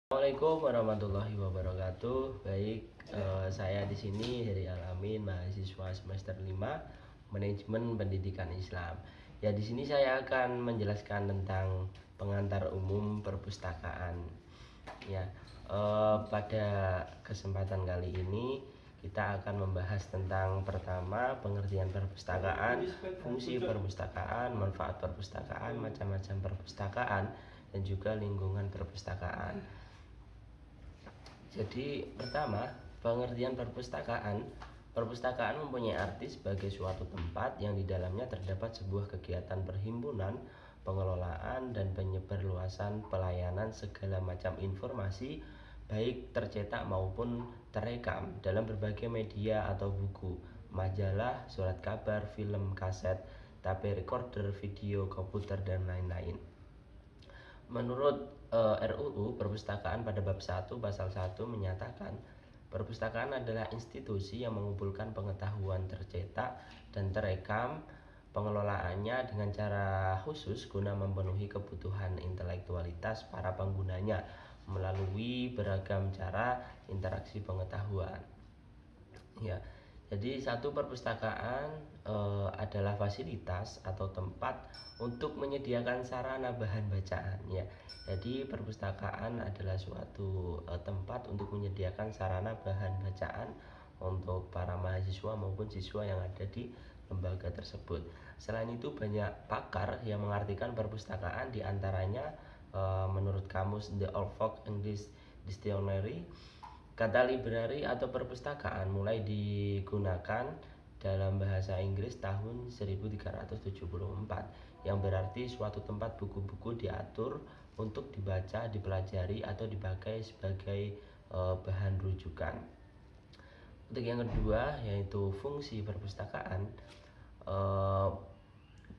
Assalamualaikum warahmatullahi wabarakatuh. Baik, saya di sini Heri Alamin, mahasiswa semester 5 Manajemen Pendidikan Islam. Ya, di sini saya akan menjelaskan tentang pengantar umum perpustakaan. Ya, pada kesempatan kali ini kita akan membahas tentang pertama pengertian perpustakaan, fungsi perpustakaan, manfaat perpustakaan, macam-macam perpustakaan, dan juga lingkungan perpustakaan. Jadi pertama, pengertian perpustakaan. Perpustakaan mempunyai arti sebagai suatu tempat yang di dalamnya terdapat sebuah kegiatan perhimpunan, pengelolaan, dan penyebarluasan pelayanan segala macam informasi, baik tercetak maupun terekam dalam berbagai media atau buku, majalah, surat kabar, film, kaset, tape recorder, video, komputer, dan lain-lain. Menurut RUU Perpustakaan pada bab 1 pasal 1 menyatakan perpustakaan adalah institusi yang mengumpulkan pengetahuan tercetak dan terekam, pengelolaannya dengan cara khusus guna memenuhi kebutuhan intelektualitas para penggunanya melalui beragam cara interaksi pengetahuan. Ya, jadi satu perpustakaan adalah fasilitas atau tempat untuk menyediakan sarana bahan bacaan. Ya, jadi perpustakaan adalah suatu tempat untuk menyediakan sarana bahan bacaan untuk para mahasiswa maupun siswa yang ada di lembaga tersebut. Selain itu banyak pakar yang mengartikan perpustakaan, diantaranya menurut kamus The Oxford English Dictionary, kata library atau perpustakaan mulai digunakan dalam bahasa Inggris tahun 1374 yang berarti suatu tempat buku-buku diatur untuk dibaca, dipelajari atau dipakai sebagai bahan rujukan. Untuk yang kedua yaitu fungsi perpustakaan,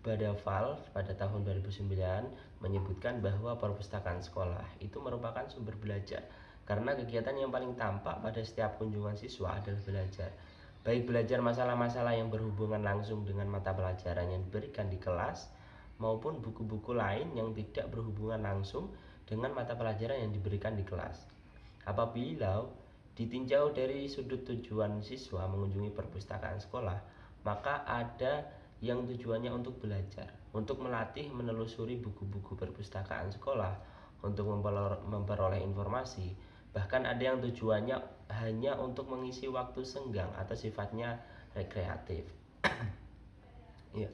Badaval pada tahun 2009 menyebutkan bahwa perpustakaan sekolah itu merupakan sumber belajar karena kegiatan yang paling tampak pada setiap kunjungan siswa adalah belajar. Baik belajar masalah-masalah yang berhubungan langsung dengan mata pelajaran yang diberikan di kelas maupun buku-buku lain yang tidak berhubungan langsung dengan mata pelajaran yang diberikan di kelas. Apabila ditinjau dari sudut tujuan siswa mengunjungi perpustakaan sekolah, maka ada yang tujuannya untuk belajar, untuk melatih menelusuri buku-buku perpustakaan sekolah, untuk memperoleh informasi. Bahkan ada yang tujuannya hanya untuk mengisi waktu senggang atau sifatnya rekreatif. Ya.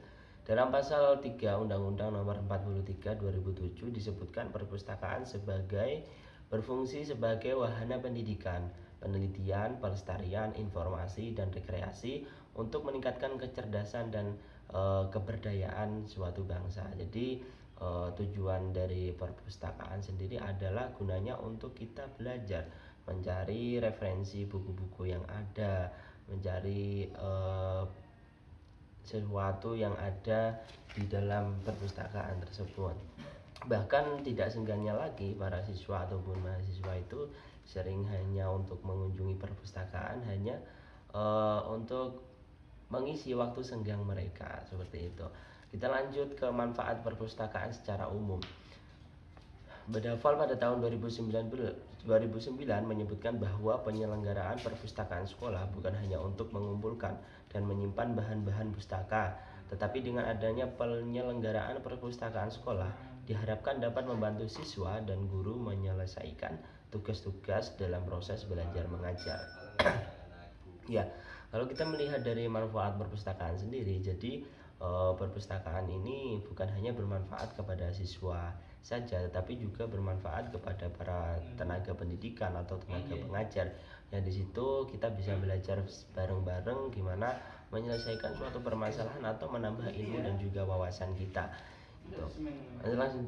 Dalam pasal 3 Undang-Undang Nomor 43 2007 disebutkan perpustakaan berfungsi sebagai wahana pendidikan, penelitian, pelestarian, informasi, dan rekreasi untuk meningkatkan kecerdasan dan keberdayaan suatu bangsa. Jadi tujuan dari perpustakaan sendiri adalah gunanya untuk kita belajar, mencari referensi buku-buku yang ada, mencari sesuatu yang ada di dalam perpustakaan tersebut. Bahkan tidak senggannya lagi para siswa ataupun mahasiswa itu sering hanya untuk mengunjungi perpustakaan hanya untuk mengisi waktu senggang mereka, seperti itu. Kita lanjut ke manfaat perpustakaan secara umum. Badaval pada tahun 2009 menyebutkan bahwa penyelenggaraan perpustakaan sekolah bukan hanya untuk mengumpulkan dan menyimpan bahan-bahan pustaka, tetapi dengan adanya penyelenggaraan perpustakaan sekolah diharapkan dapat membantu siswa dan guru menyelesaikan tugas-tugas dalam proses belajar mengajar. Ya, kalau kita melihat dari manfaat perpustakaan sendiri, jadi perpustakaan ini bukan hanya bermanfaat kepada siswa saja, tetapi juga bermanfaat kepada para tenaga pendidikan atau tenaga pengajar. Yang di situ kita bisa belajar bareng-bareng gimana menyelesaikan suatu permasalahan atau menambah ilmu dan juga wawasan kita.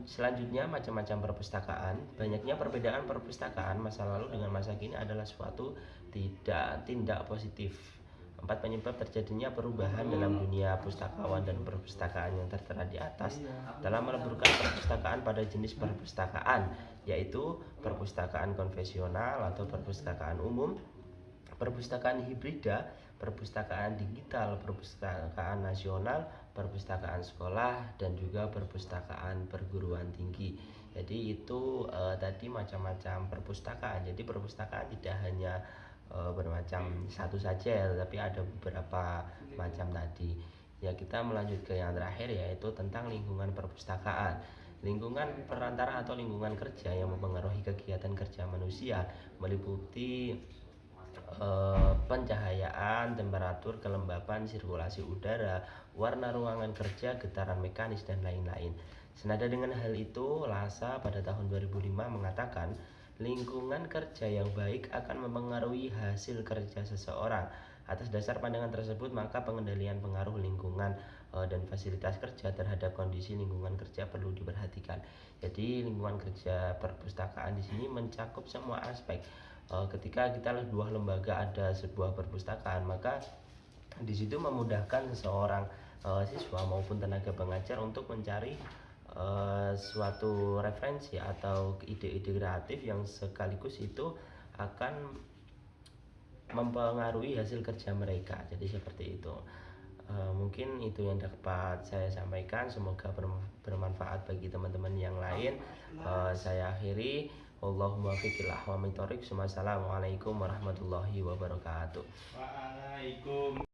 Selanjutnya macam-macam perpustakaan. Banyaknya perbedaan perpustakaan masa lalu dengan masa kini adalah suatu tindak positif. 4 penyebab terjadinya perubahan dalam dunia pustakawan dan perpustakaan yang tertera di atas dalam meleburkan perpustakaan pada jenis perpustakaan, yaitu perpustakaan konvensional atau perpustakaan umum, perpustakaan hibrida, perpustakaan digital, perpustakaan nasional, perpustakaan sekolah, dan juga perpustakaan perguruan tinggi. Jadi itu tadi macam-macam perpustakaan. Jadi perpustakaan tidak hanya bermacam satu saja, tapi ada beberapa macam tadi. Ya, kita melanjut ke yang terakhir, yaitu tentang lingkungan perpustakaan. Lingkungan perantara atau lingkungan kerja yang mempengaruhi kegiatan kerja manusia meliputi pencahayaan, temperatur, kelembapan, sirkulasi udara, warna ruangan kerja, getaran mekanis, dan lain-lain. Senada dengan hal itu, LASA pada tahun 2005 mengatakan lingkungan kerja yang baik akan mempengaruhi hasil kerja seseorang. Atas dasar pandangan tersebut, maka pengendalian pengaruh lingkungan dan fasilitas kerja terhadap kondisi lingkungan kerja perlu diperhatikan. Jadi lingkungan kerja perpustakaan di sini mencakup semua aspek. Ketika kita dua lembaga ada sebuah perpustakaan, maka di situ memudahkan seseorang siswa maupun tenaga pengajar untuk mencari suatu referensi atau ide-ide kreatif yang sekaligus itu akan mempengaruhi hasil kerja mereka. Jadi seperti itu. Mungkin itu yang dapat saya sampaikan. Semoga bermanfaat bagi teman-teman yang lain. Saya akhiri. Allahumma fiqillah wa min thoriq. Wassalamualaikum warahmatullahi wabarakatuh. Waalaikumsalam.